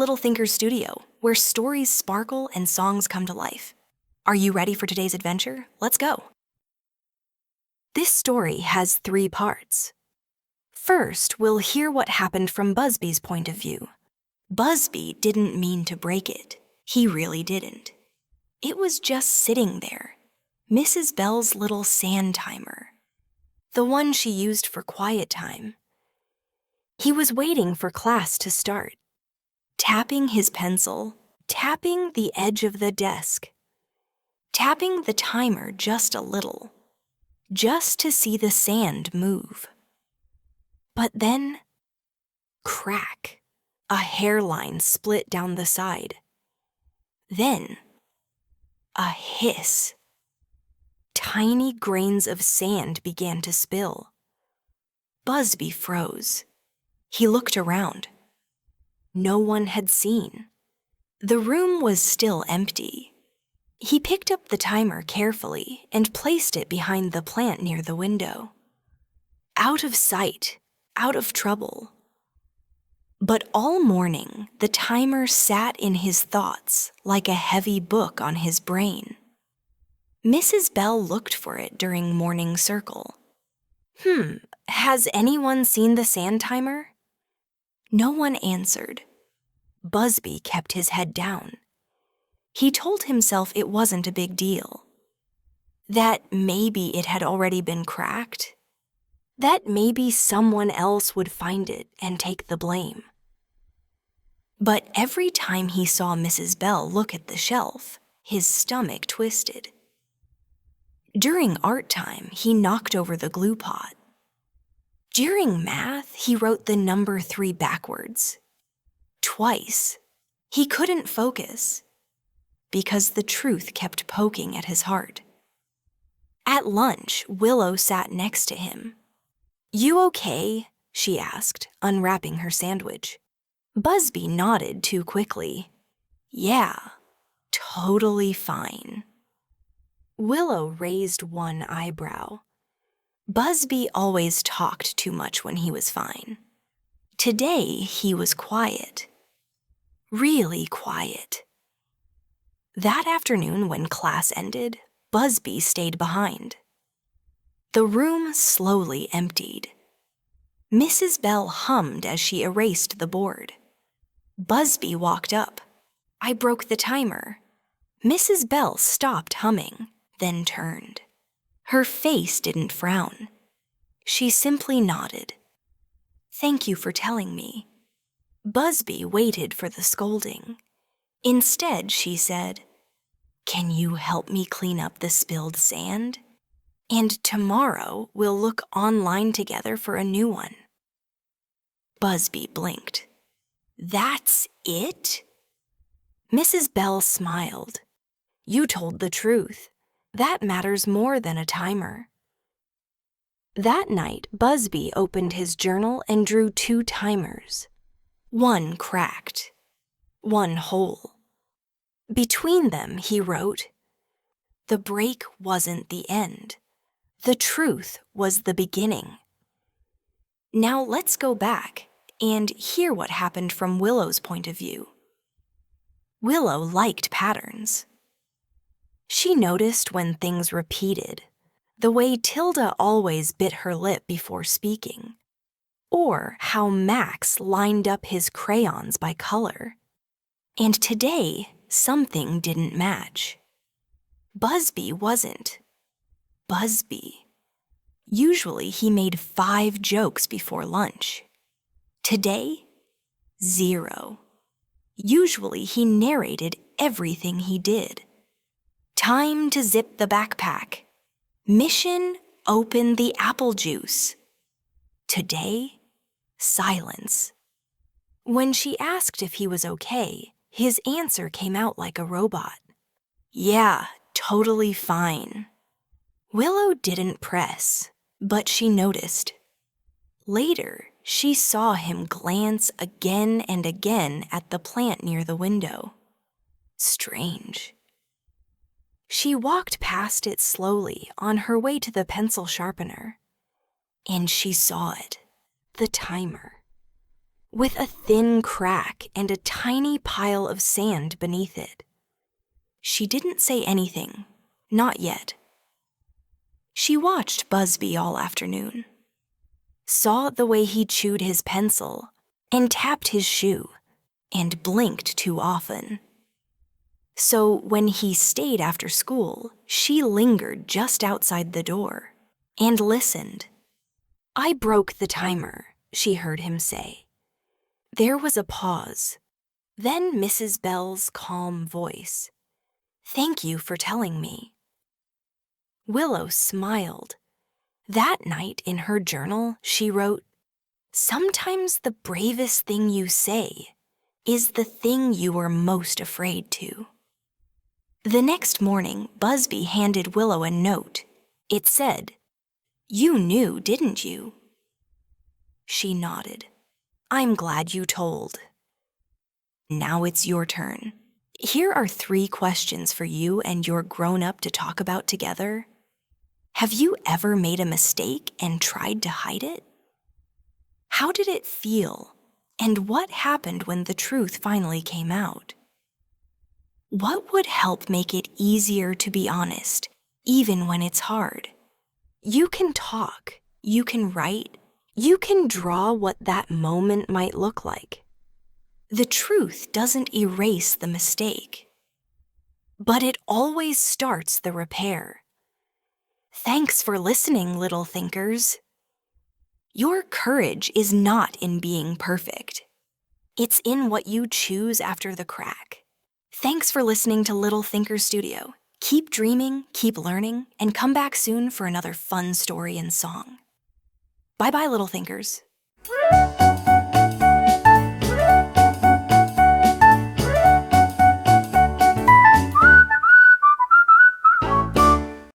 Little Thinker's studio, where stories sparkle and songs come to life. Are you ready for today's adventure? Let's go. This story has 3 parts. First, we'll hear what happened from Buzzby's point of view. Buzzby didn't mean to break it. He really didn't. It was just sitting there. Mrs. Bell's little sand timer. The one she used for quiet time. He was waiting for class to start. Tapping his pencil, tapping the edge of the desk. Tapping the timer just a little. Just to see the sand move. But then, crack. A hairline split down the side. Then, a hiss. Tiny grains of sand began to spill. Buzzby froze. He looked around. No one had seen. The room was still empty. He picked up the timer carefully and placed it behind the plant near the window. Out of sight, out of trouble. But all morning, the timer sat in his thoughts like a heavy book on his brain. Mrs. Bell looked for it during morning circle. Has anyone seen the sand timer? No one answered. Buzzby kept his head down. He told himself it wasn't a big deal. That maybe it had already been cracked. That maybe someone else would find it and take the blame. But every time he saw Mrs. Bell look at the shelf, his stomach twisted. During art time, he knocked over the glue pot. During math, he wrote the number 3 backwards. Twice. He couldn't focus. Because the truth kept poking at his heart. At lunch, Willow sat next to him. "You okay?" she asked, unwrapping her sandwich. Buzzby nodded too quickly. "Yeah, totally fine." Willow raised one eyebrow. Buzzby always talked too much when he was fine. Today, he was quiet. Really quiet. That afternoon, when class ended, Buzzby stayed behind. The room slowly emptied. Mrs. Bell hummed as she erased the board. Buzzby walked up. "I broke the timer." Mrs. Bell stopped humming, then turned. Her face didn't frown. She simply nodded. "Thank you for telling me." Buzzby waited for the scolding. Instead, she said, "Can you help me clean up the spilled sand? And tomorrow we'll look online together for a new one." Buzzby blinked. "That's it?" Mrs. Bell smiled. "You told the truth. That matters more than a timer." That night, Buzzby opened his journal and drew 2 timers. One cracked. One whole. Between them, he wrote, "The break wasn't the end. The truth was the beginning." Now let's go back and hear what happened from Willow's point of view. Willow liked patterns. She noticed when things repeated, the way Tilda always bit her lip before speaking, or how Max lined up his crayons by color. And today, something didn't match. Buzzby wasn't. Buzzby. Usually he made 5 jokes before lunch. Today, 0. Usually he narrated everything he did. Time to zip the backpack. Mission, open the apple juice. Today, silence. When she asked if he was okay, his answer came out like a robot. "Yeah, totally fine." Willow didn't press, but she noticed. Later, she saw him glance again and again at the plant near the window. Strange. She walked past it slowly on her way to the pencil sharpener. And she saw it, the timer. with a thin crack and a tiny pile of sand beneath it. She didn't say anything, not yet. She watched Buzzby all afternoon, saw the way he chewed his pencil and tapped his shoe and blinked too often. So when he stayed after school, she lingered just outside the door and listened. "I broke the timer," she heard him say. There was a pause, then Mrs. Bell's calm voice. "Thank you for telling me." Willow smiled. That night in her journal, she wrote, "Sometimes the bravest thing you say is the thing you are most afraid to." The next morning, Buzzby handed Willow a note. It said, "You knew, didn't you?" She nodded. "I'm glad you told." Now it's your turn. Here are 3 questions for you and your grown-up to talk about together. Have you ever made a mistake and tried to hide it? How did it feel? And what happened when the truth finally came out? What would help make it easier to be honest, even when it's hard? You can talk, you can write, you can draw what that moment might look like. The truth doesn't erase the mistake, but it always starts the repair. Thanks for listening, little thinkers. Your courage is not in being perfect. It's in what you choose after the crack. Thanks for listening to Little Thinker Studio. Keep dreaming, keep learning, and come back soon for another fun story and song. Bye-bye, Little Thinkers.